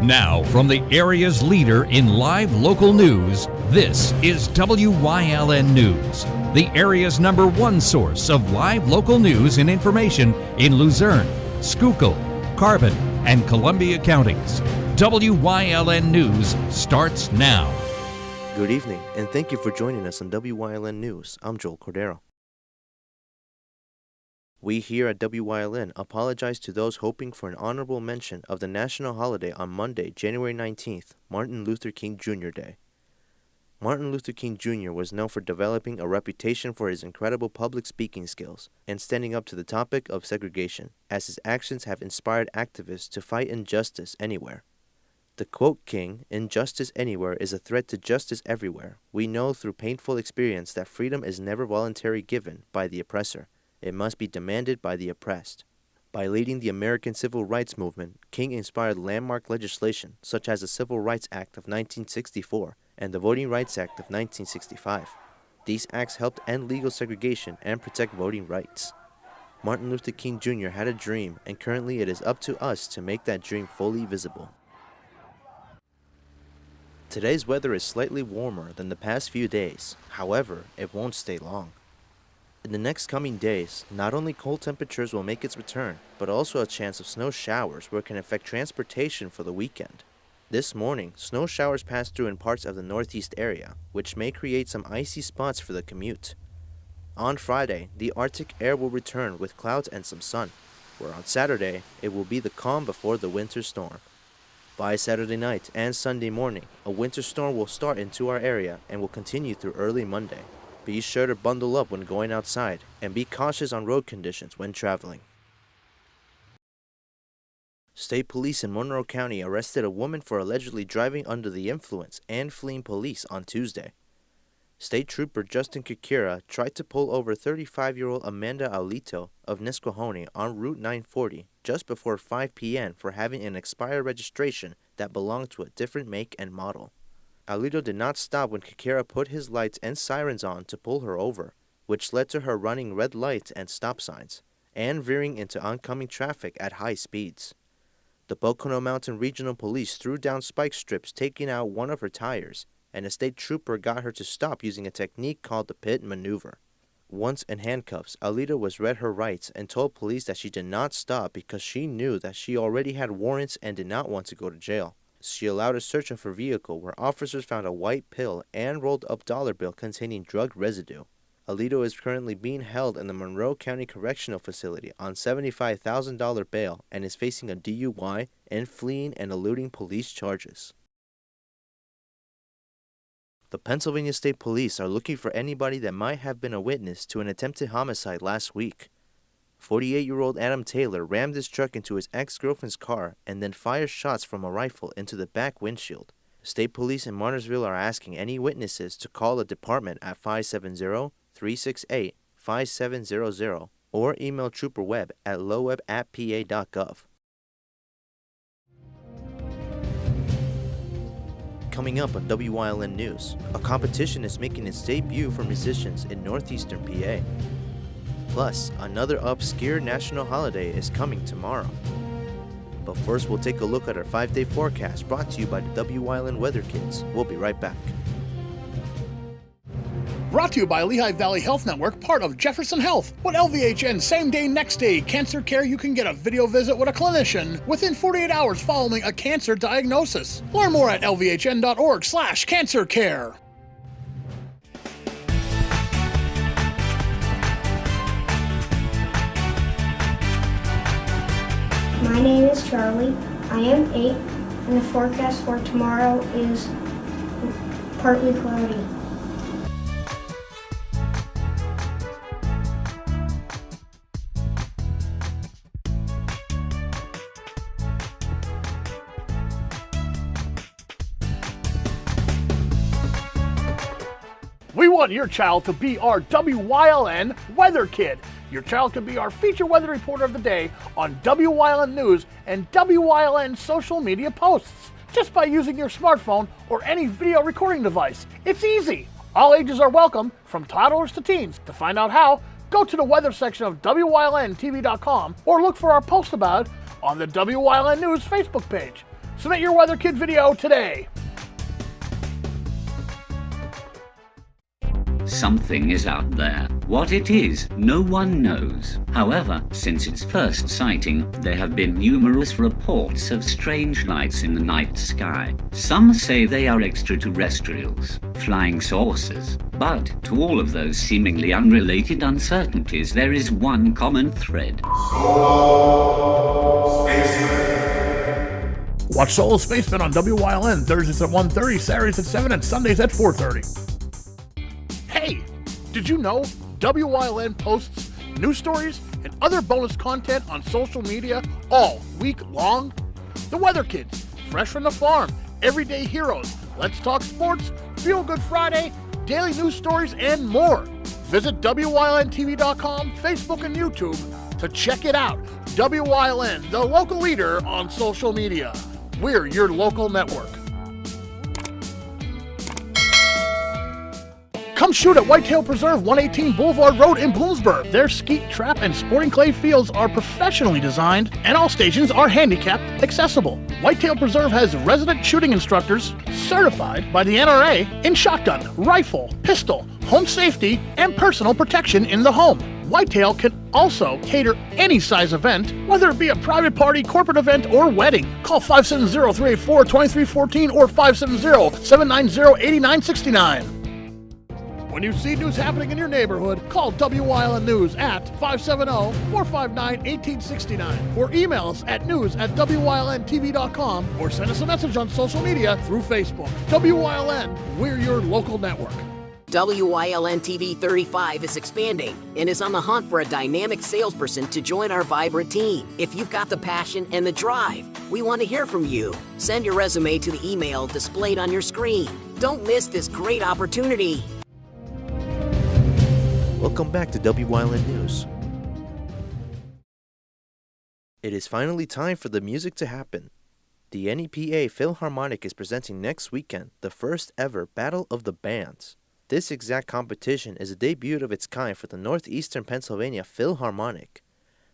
Now, from the area's leader in live local news, this is WYLN News, the area's #1 source of live local news and information in Luzerne, Schuylkill, Carbon, and Columbia counties. WYLN News starts now. Good evening, and thank you for joining us on WYLN News. I'm Joel Cordero. We here at WYLN apologize to those hoping for an honorable mention of the national holiday on Monday, January 19th, Martin Luther King Jr. Day. Martin Luther King Jr. was known for developing a reputation for his incredible public speaking skills and standing up to the topic of segregation, as his actions have inspired activists to fight injustice anywhere. The quote King, "Injustice anywhere is a threat to justice everywhere." We know through painful experience that freedom is never voluntarily given by the oppressor. It must be demanded by the oppressed. By leading the American Civil Rights Movement, King inspired landmark legislation such as the Civil Rights Act of 1964 and the Voting Rights Act of 1965. These acts helped end legal segregation and protect voting rights. Martin Luther King Jr. had a dream, and currently it is up to us to make that dream fully visible. Today's weather is slightly warmer than the past few days. However, it won't stay long. In the next coming days, not only cold temperatures will make its return, but also a chance of snow showers where it can affect transportation for the weekend. This morning, snow showers passed through in parts of the northeast area, which may create some icy spots for the commute. On Friday, the Arctic air will return with clouds and some sun, where on Saturday, it will be the calm before the winter storm. By Saturday night and Sunday morning, a winter storm will start into our area and will continue through early Monday. Be sure to bundle up when going outside and be cautious on road conditions when traveling. State police in Monroe County arrested a woman for allegedly driving under the influence and fleeing police on Tuesday. State Trooper Justin Kikira tried to pull over 35-year-old Amanda Alito of Nisquohoning on Route 940 just before 5 p.m. for having an expired registration that belonged to a different make and model. Alito did not stop when Kikira put his lights and sirens on to pull her over, which led to her running red lights and stop signs, and veering into oncoming traffic at high speeds. The Pocono Mountain Regional Police threw down spike strips, taking out one of her tires, and a state trooper got her to stop using a technique called the pit maneuver. Once in handcuffs, Alito was read her rights and told police that she did not stop because she knew that she already had warrants and did not want to go to jail. She allowed a search of her vehicle where officers found a white pill and rolled up dollar bill containing drug residue. Alito is currently being held in the Monroe County Correctional Facility on $75,000 bail and is facing a DUI and fleeing and eluding police charges. The Pennsylvania State Police are looking for anybody that might have been a witness to an attempted homicide last week. 48-year-old Adam Taylor rammed his truck into his ex-girlfriend's car and then fired shots from a rifle into the back windshield. State police in Martinsville are asking any witnesses to call the department at 570-368-5700 or email Trooper Webb at loweb@pa.gov. Coming up on WYLN News, a competition is making its debut for musicians in northeastern PA. Plus, another obscure national holiday is coming tomorrow. But first, we'll take a look at our 5-day forecast brought to you by the WYLN Weather Kids. We'll be right back. Brought to you by Lehigh Valley Health Network, part of Jefferson Health. With LVHN Same Day Next Day Cancer Care, you can get a video visit with a clinician within 48 hours following a cancer diagnosis. Learn more at lvhn.org/cancercare. My name is Charlie. I am 8, and the forecast for tomorrow is partly cloudy. We want your child to be our WYLN Weather Kid. Your child can be our feature weather reporter of the day on WYLN News and WYLN social media posts just by using your smartphone or any video recording device. It's easy. All ages are welcome, from toddlers to teens. To find out how, go to the weather section of WYLNTV.com or look for our post about it on the WYLN News Facebook page. Submit your Weather Kid video today. Something is out there. What it is, no one knows. However, since its first sighting, there have been numerous reports of strange lights in the night sky. Some say they are extraterrestrials, flying saucers. But to all of those seemingly unrelated uncertainties, there is one common thread. Watch Solo Spaceman on WYLN Thursdays at 1:30, Saturdays at 7, and Sundays at 4:30. Hey, did you know WYLN posts news stories and other bonus content on social media all week long? The Weather Kids, Fresh from the Farm, Everyday Heroes, Let's Talk Sports, Feel Good Friday, daily news stories, and more. Visit WYLNTV.com, Facebook, and YouTube to check it out. WYLN, the local leader on social media. We're your local network. Come shoot at Whitetail Preserve, 118 Boulevard Road in Bloomsburg. Their skeet, trap, and sporting clay fields are professionally designed, and all stations are handicap accessible. Whitetail Preserve has resident shooting instructors certified by the NRA in shotgun, rifle, pistol, home safety, and personal protection in the home. Whitetail can also cater any size event, whether it be a private party, corporate event, or wedding. Call 570-384-2314 or 570-790-8969. When you see news happening in your neighborhood, call WYLN News at 570-459-1869 or email us at news@WYLNTV.com or send us a message on social media through Facebook. WYLN, we're your local network. WYLN TV 35 is expanding and is on the hunt for a dynamic salesperson to join our vibrant team. If you've got the passion and the drive, we want to hear from you. Send your resume to the email displayed on your screen. Don't miss this great opportunity. Welcome back to WYLN News. It is finally time for the music to happen. The NEPA Philharmonic is presenting next weekend the first ever Battle of the Bands. This exact competition is a debut of its kind for the Northeastern Pennsylvania Philharmonic.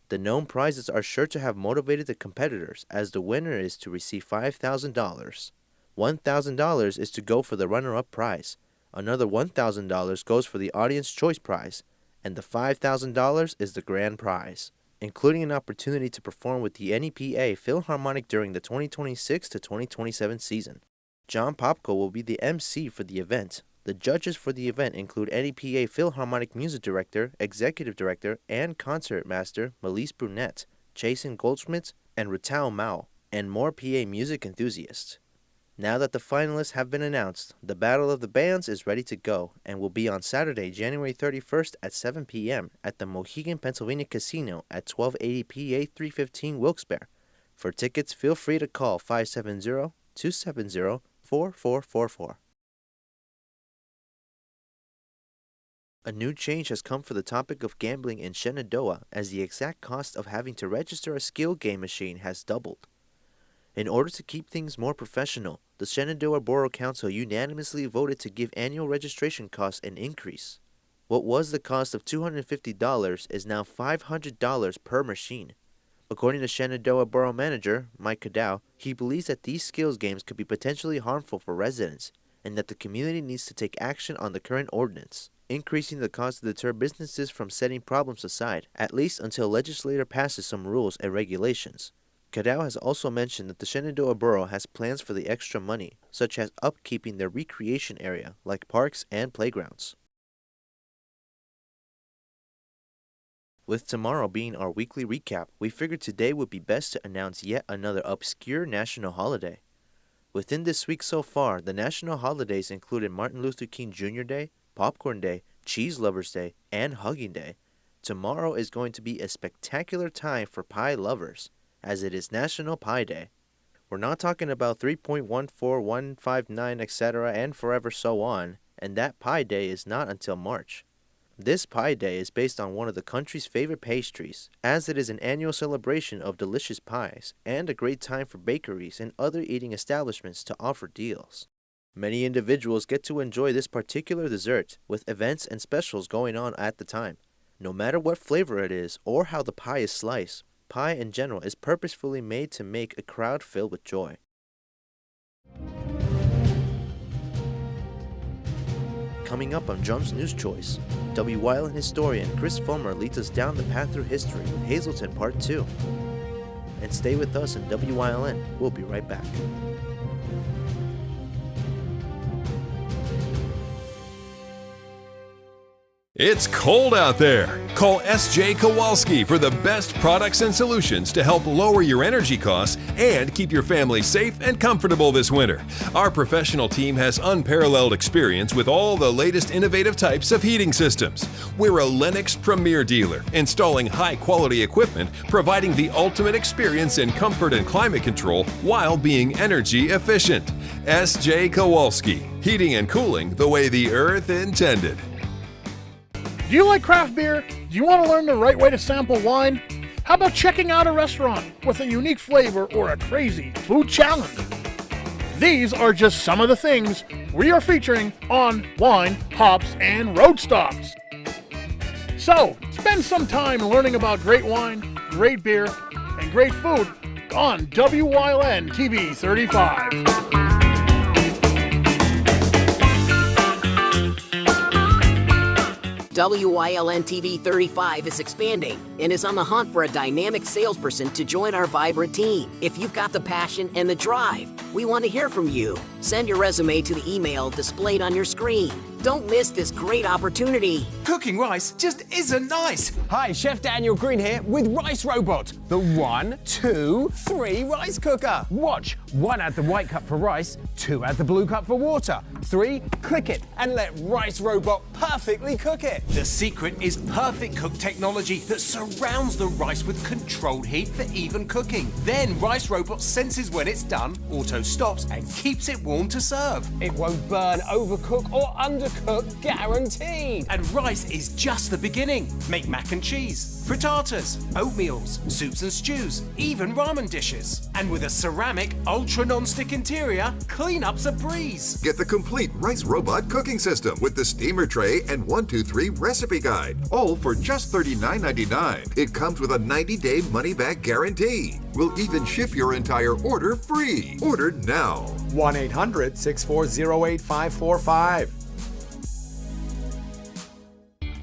The known prizes are sure to have motivated the competitors, as the winner is to receive $5,000. $1,000 is to go for the runner-up prize. Another $1,000 goes for the Audience Choice Prize, and the $5,000 is the grand prize, including an opportunity to perform with the NEPA Philharmonic during the 2026 to 2027 season. John Popko will be the MC for the event. The judges for the event include NEPA Philharmonic Music Director, Executive Director, and Concert Master Melise Brunette, Jason Goldschmidt, and Ritao Mao, and more PA music enthusiasts. Now that the finalists have been announced, the Battle of the Bands is ready to go and will be on Saturday, January 31st at 7 p.m. at the Mohegan, Pennsylvania Casino at 1280 PA 315 Wilkes-Barre. For tickets, feel free to call 570-270-4444. A new change has come for the topic of gambling in Shenandoah, as the exact cost of having to register a skill game machine has doubled. In order to keep things more professional, the Shenandoah Borough Council unanimously voted to give annual registration costs an increase. What was the cost of $250 is now $500 per machine. According to Shenandoah Borough Manager Mike Cadow, he believes that these skills games could be potentially harmful for residents, and that the community needs to take action on the current ordinance. Increasing the cost to deter businesses from setting problems aside, at least until legislature passes some rules and regulations. Cadow has also mentioned that the Shenandoah Borough has plans for the extra money, such as upkeeping their recreation area, like parks and playgrounds. With tomorrow being our weekly recap, we figured today would be best to announce yet another obscure national holiday. Within this week so far, the national holidays included Martin Luther King Jr. Day, Popcorn Day, Cheese Lovers Day, and Hugging Day. Tomorrow is going to be a spectacular time for pie lovers, as it is National Pie Day. We're not talking about 3.14159 etc. and forever so on, and that Pie Day is not until March. This Pie Day is based on one of the country's favorite pastries, as it is an annual celebration of delicious pies, and a great time for bakeries and other eating establishments to offer deals. Many individuals get to enjoy this particular dessert, with events and specials going on at the time. No matter what flavor it is, or how the pie is sliced, pie in general is purposefully made to make a crowd filled with joy. coming up on Drum's News Choice. Wyln historian Chris Fulmer leads us down the path through history with Hazleton Part 2. And stay with us in Wyln. We'll be right back. It's cold out there. Call S.J. Kowalski for the best products and solutions to help lower your energy costs and keep your family safe and comfortable this winter. Our professional team has unparalleled experience with all the latest innovative types of heating systems. We're a Lennox Premier dealer, installing high-quality equipment, providing the ultimate experience in comfort and climate control while being energy efficient. S.J. Kowalski, heating and cooling the way the earth intended. Do you like craft beer? Do you want to learn the right way to sample wine? How about checking out a restaurant with a unique flavor or a crazy food challenge? These are just some of the things we are featuring on Wine, Hops, and Road Stops. So, spend some time learning about great wine, great beer, and great food on Wyln TV 35. Wyln TV 35 is expanding and is on the hunt for a dynamic salesperson to join our vibrant team. If you've got the passion and the drive, we want to hear from you. Send your resume to the email displayed on your screen. Don't miss this great opportunity. Cooking rice just isn't nice. Hi, Chef Daniel Green here with Rice Robot, the 1, 2, 3 rice cooker. Watch, 1 add the white cup for rice, 2 add the blue cup for water, 3 click it and let Rice Robot perfectly cook it. The secret is perfect cook technology that surrounds the rice with controlled heat for even cooking. Then Rice Robot senses when it's done, auto stops and keeps it warm to serve. It won't burn, overcook or undercook, guaranteed. And rice is just the beginning. Make mac and cheese, frittatas, oatmeals, soups and stews, even ramen dishes. And with a ceramic, ultra non-stick interior, cleanup's a breeze. Get the complete Rice Robot cooking system with the steamer tray and 1-2-3 recipe guide, all for just $39.99. It comes with a 90-day money-back guarantee. We'll even ship your entire order free. Order now. 1-800-640-8545.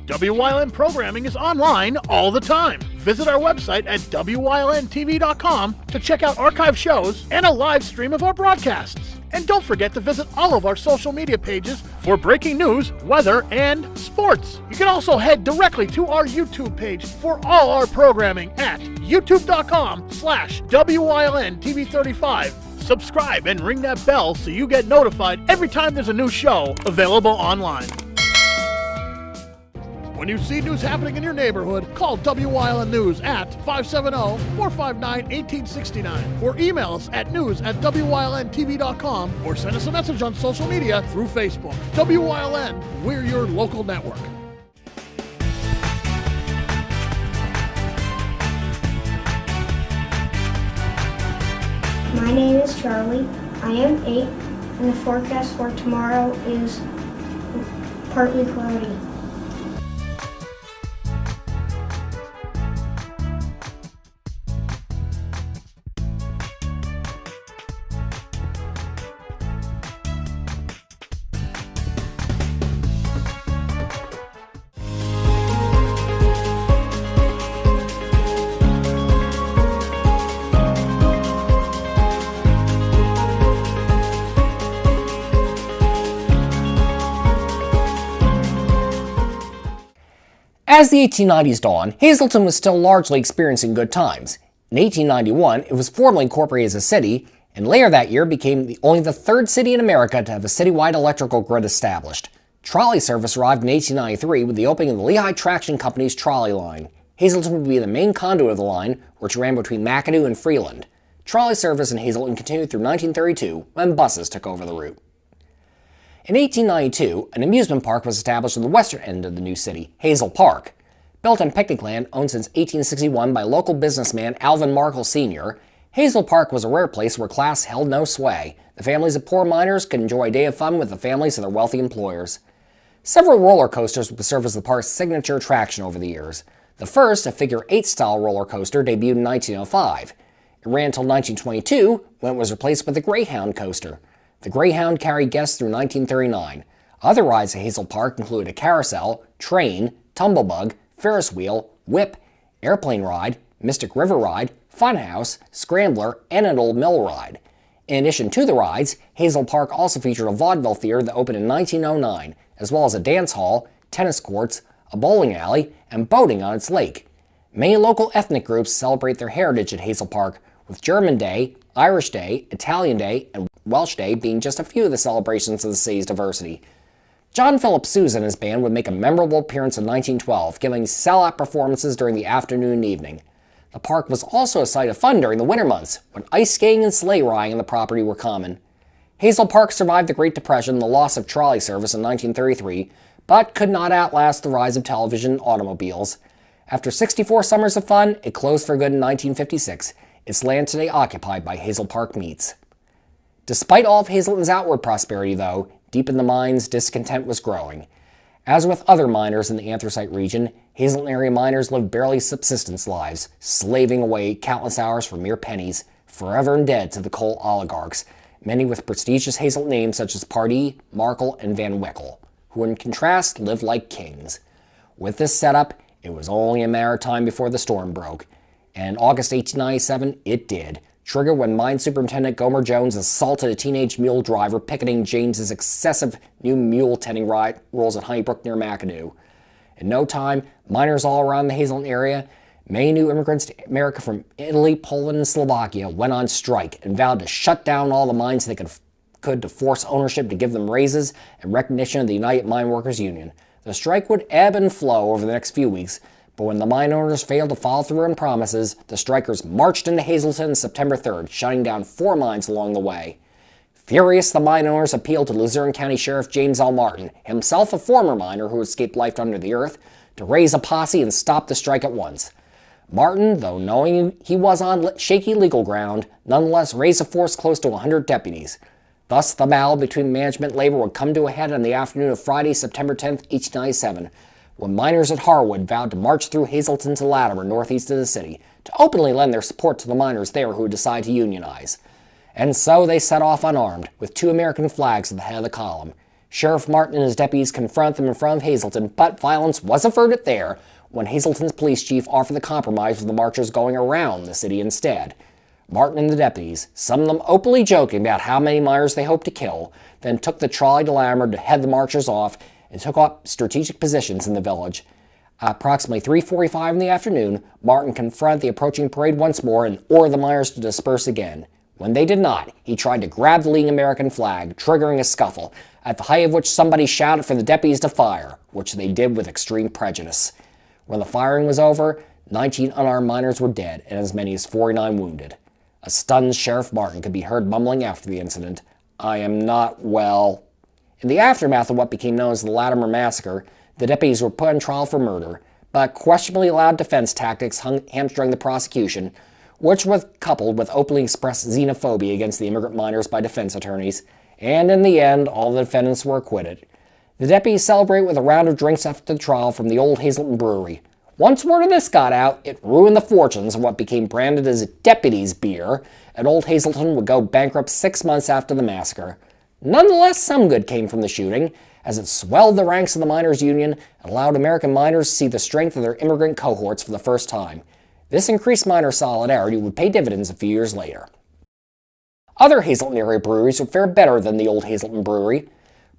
Wyln programming is online all the time. Visit our website at WYLNTV.com to check out archive shows and a live stream of our broadcasts. And don't forget to visit all of our social media pages for breaking news, weather, and sports. You can also head directly to our YouTube page for all our programming at youtube.com/WYLNTV35. Subscribe and ring that bell so you get notified every time there's a new show available online. When you see news happening in your neighborhood, call Wyln News at 570-459-1869 or email us at news@WYLNTV.com or send us a message on social media through Facebook. Wyln, we're your local network. My name is Charlie. I am 8, and the forecast for tomorrow is partly cloudy. As the 1890s dawned, Hazleton was still largely experiencing good times. In 1891, it was formally incorporated as a city, and later that year became only the 3rd city in America to have a citywide electrical grid established. Trolley service arrived in 1893 with the opening of the Lehigh Traction Company's trolley line. Hazleton would be the main conduit of the line, which ran between McAdoo and Freeland. Trolley service in Hazleton continued through 1932, when buses took over the route. In 1892, an amusement park was established at the western end of the new city, Hazel Park. Built on picnic land owned since 1861 by local businessman Alvin Markle Sr., Hazel Park was a rare place where class held no sway. The families of poor miners could enjoy a day of fun with the families of their wealthy employers. Several roller coasters would serve as the park's signature attraction over the years. The first, a figure-8 style roller coaster, debuted in 1905. It ran until 1922, when it was replaced with the Greyhound coaster. The Greyhound carried guests through 1939. Other rides at Hazel Park include a carousel, train, tumblebug, Ferris wheel, whip, airplane ride, Mystic River ride, funhouse, scrambler, and an old mill ride. In addition to the rides, Hazel Park also featured a vaudeville theater that opened in 1909, as well as a dance hall, tennis courts, a bowling alley, and boating on its lake. Many local ethnic groups celebrate their heritage at Hazel Park, with German Day, Irish Day, Italian Day, and Welsh Day being just a few of the celebrations of the city's diversity. John Philip Sousa and his band would make a memorable appearance in 1912, giving sellout performances during the afternoon and evening. The park was also a site of fun during the winter months, when ice skating and sleigh riding on the property were common. Hazel Park survived the Great Depression and the loss of trolley service in 1933, but could not outlast the rise of television and automobiles. After 64 summers of fun, it closed for good in 1956, its land today occupied by Hazel Park Meats. Despite all of Hazelton's outward prosperity, though, deep in the mines, discontent was growing. As with other miners in the anthracite region, Hazelton area miners lived barely subsistence lives, slaving away countless hours for mere pennies, forever indebted to the coal oligarchs, many with prestigious Hazelton names such as Pardee, Markle, and Van Wickle, who in contrast lived like kings. With this setup, it was only a matter of time before the storm broke, and in August 1897 it did, triggered when Mine Superintendent Gomer Jones assaulted a teenage mule driver picketing James's excessive new mule tending rules at Honeybrook near McAdoo. In no time, miners all around the Hazelton area, many new immigrants to America from Italy, Poland, and Slovakia, went on strike and vowed to shut down all the mines they could to force ownership to give them raises and recognition of the United Mine Workers Union. The strike would ebb and flow over the next few weeks, but when the mine owners failed to follow through on promises, the strikers marched into Hazelton on September 3rd, shutting down 4 mines along the way. Furious, the mine owners appealed to Luzerne County Sheriff James L. Martin, himself a former miner who escaped life under the earth, to raise a posse and stop the strike at once. Martin, though knowing he was on shaky legal ground, nonetheless raised a force close to 100 deputies. Thus, the battle between management and labor would come to a head on the afternoon of Friday, September 10, 1897, when miners at Harwood vowed to march through Hazelton to Latimer, northeast of the city, to openly lend their support to the miners there who would decide to unionize. And so they set off unarmed, with 2 American flags at the head of the column. Sheriff Martin and his deputies confront them in front of Hazelton, but violence was averted there when Hazelton's police chief offered the compromise with the marchers going around the city instead. Martin and the deputies, some of them openly joking about how many miners they hoped to kill, then took the trolley to Latimer to head the marchers off and took up strategic positions in the village. At approximately 3:45 in the afternoon, Martin confronted the approaching parade once more and ordered the miners to disperse again. When they did not, he tried to grab the leading American flag, triggering a scuffle, at the height of which somebody shouted for the deputies to fire, which they did with extreme prejudice. When the firing was over, 19 unarmed miners were dead and as many as 49 wounded. A stunned Sheriff Martin could be heard mumbling after the incident, "I am not well." In the aftermath of what became known as the Latimer Massacre, the deputies were put on trial for murder, but questionably allowed defense tactics hamstring the prosecution, which was coupled with openly expressed xenophobia against the immigrant miners by defense attorneys, and in the end, all the defendants were acquitted. The deputies celebrate with a round of drinks after the trial from the old Hazelton Brewery. Once word of this got out, it ruined the fortunes of what became branded as deputies' beer, and Old Hazelton would go bankrupt 6 months after the massacre. Nonetheless, some good came from the shooting, as it swelled the ranks of the miners' union and allowed American miners to see the strength of their immigrant cohorts for the first time. This increased miner solidarity would pay dividends a few years later. Other Hazelton area breweries would fare better than the Old Hazelton Brewery.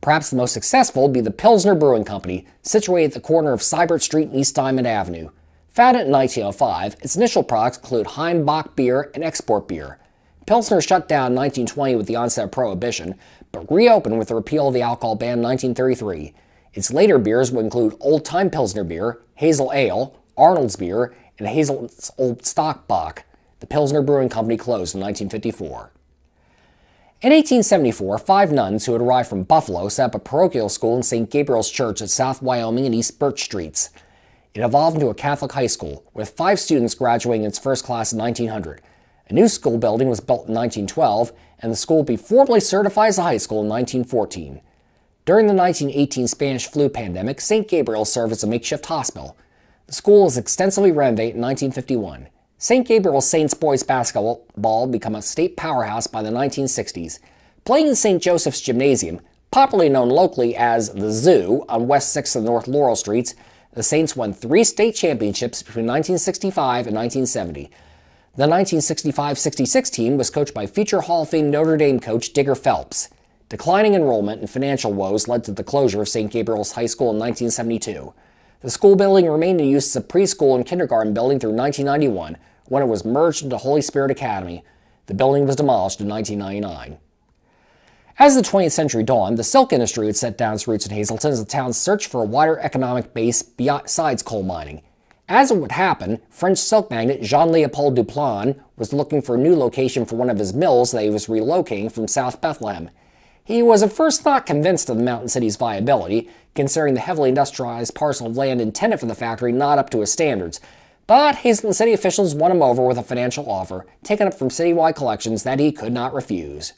Perhaps the most successful would be the Pilsner Brewing Company, situated at the corner of Seibert Street and East Diamond Avenue. Founded in 1905, its initial products include Heimbach beer and export beer. Pilsner shut down in 1920 with the onset of Prohibition, but reopened with the repeal of the alcohol ban in 1933. Its later beers would include Old Time Pilsner beer, Hazel Ale, Arnold's beer, and Hazel's Old Stock Bock. The Pilsner Brewing Company closed in 1954. In 1874, 5 nuns who had arrived from Buffalo set up a parochial school in St. Gabriel's Church at South Wyoming and East Birch Streets. It evolved into a Catholic high school, with 5 students graduating in its first class in 1900. A new school building was built in 1912, and the school would be formally certified as a high school in 1914. During the 1918 Spanish flu pandemic, St. Gabriel served as a makeshift hospital. The school was extensively renovated in 1951. St. Gabriel's Saints boys basketball became a state powerhouse by the 1960s. Playing in St. Joseph's Gymnasium, Popularly known locally as the Zoo on West 6th and North Laurel Streets, the Saints won 3 state championships between 1965 and 1970. The 1965-66 team was coached by future Hall of Fame Notre Dame coach Digger Phelps. Declining enrollment and financial woes led to the closure of St. Gabriel's High School in 1972. The school building remained in use as a preschool and kindergarten building through 1991, when it was merged into Holy Spirit Academy. The building was demolished in 1999. As the 20th century dawned, the silk industry would set down its roots in Hazleton as the town searched for a wider economic base besides coal mining. As it would happen, French silk magnate Jean-Léopold Duplan was looking for a new location for one of his mills that he was relocating from South Bethlehem. He was at first not convinced of the mountain city's viability, considering the heavily industrialized parcel of land intended for the factory not up to his standards. But Hazleton city officials won him over with a financial offer, taken up from citywide collections that he could not refuse.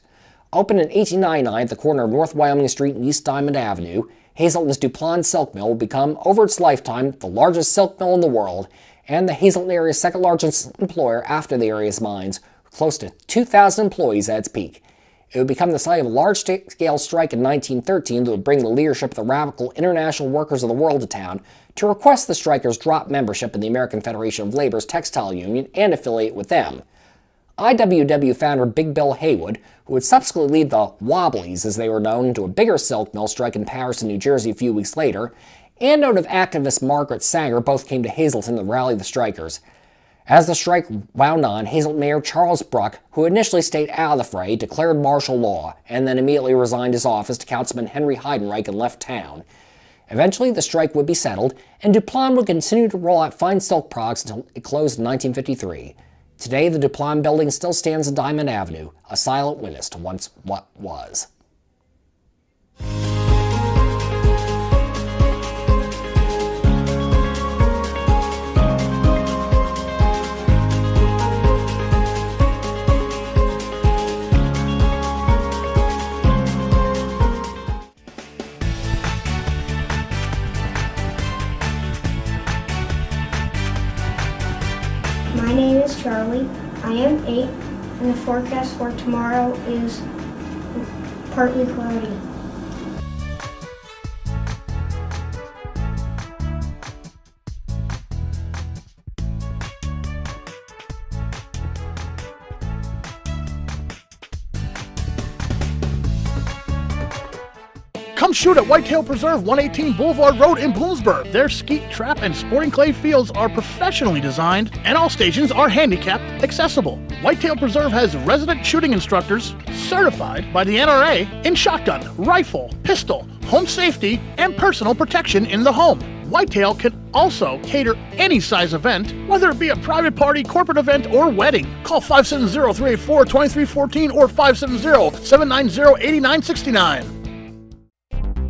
Opened in 1899 at the corner of North Wyoming Street and East Diamond Avenue, Hazleton's Duplan Silk Mill would become, over its lifetime, the largest silk mill in the world, and the Hazleton area's second largest employer after the area's mines, with close to 2,000 employees at its peak. It would become the site of a large-scale strike in 1913 that would bring the leadership of the radical International Workers of the World to town to request the strikers drop membership in the American Federation of Labor's textile union and affiliate with them. IWW founder Big Bill Haywood, who would subsequently lead the Wobblies, as they were known, to a bigger silk mill strike in Paterson, New Jersey a few weeks later, and noted activist Margaret Sanger both came to Hazleton to rally the strikers. As the strike wound on, Hazleton Mayor Charles Bruck, who initially stayed out of the fray, declared martial law, and then immediately resigned his office to Councilman Henry Heidenreich and left town. Eventually, the strike would be settled, and Duplan would continue to roll out fine silk products until it closed in 1953. Today, the Duplan building still stands on Diamond Avenue, a silent witness to once what was. My name is Charlie. I am 8, and the forecast for tomorrow is partly cloudy. Come shoot at Whitetail Preserve, 118 Boulevard Road in Bloomsburg. Their skeet, trap, and sporting clay fields are professionally designed, and all stations are handicap accessible. Whitetail Preserve has resident shooting instructors certified by the NRA in shotgun, rifle, pistol, home safety, and personal protection in the home. Whitetail can also cater any size event, whether it be a private party, corporate event, or wedding. Call 570-384-2314 or 570-790-8969.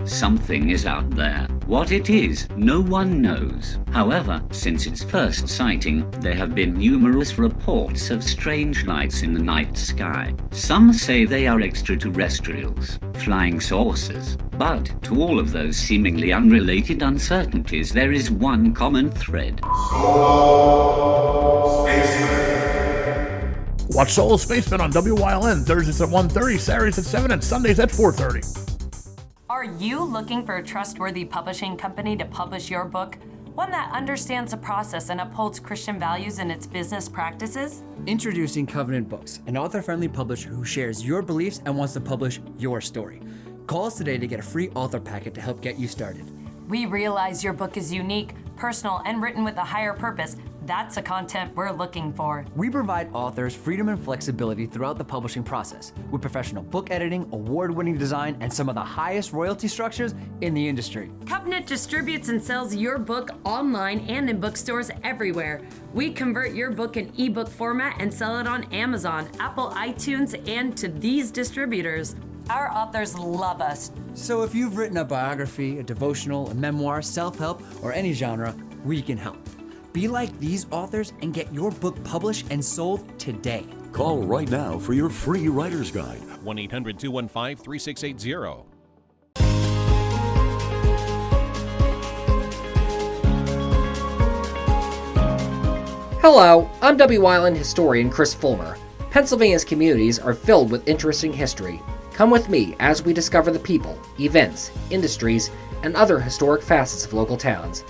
Something is out there. What it is, no one knows. However, since its first sighting, there have been numerous reports of strange lights in the night sky. Some say they are extraterrestrials, flying saucers. But to all of those seemingly unrelated uncertainties, there is one common thread. Solo Spaceman. Watch Solo Spaceman on WYLN Thursdays at 1:30, Saturdays at 7, and Sundays at 4:30. Are you looking for a trustworthy publishing company to publish your book? One that understands the process and upholds Christian values in its business practices? Introducing Covenant Books, an author-friendly publisher who shares your beliefs and wants to publish your story. Call us today to get a free author packet to help get you started. We realize your book is unique, personal, and written with a higher purpose. That's the content we're looking for. We provide authors freedom and flexibility throughout the publishing process, with professional book editing, award-winning design, and some of the highest royalty structures in the industry. Covenant distributes and sells your book online and in bookstores everywhere. We convert your book in ebook format and sell it on Amazon, Apple iTunes, and to these distributors. Our authors love us. So if you've written a biography, a devotional, a memoir, self-help, or any genre, we can help. Be like these authors and get your book published and sold today. Call right now for your free writer's guide. 1-800-215-3680. Hello, I'm WYLN historian Chris Fulmer. Pennsylvania's communities are filled with interesting history. Come with me as we discover the people, events, industries, and other historic facets of local towns.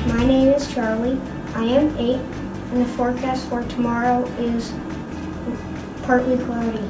My name is Charlie. I am 8, and the forecast for tomorrow is partly cloudy.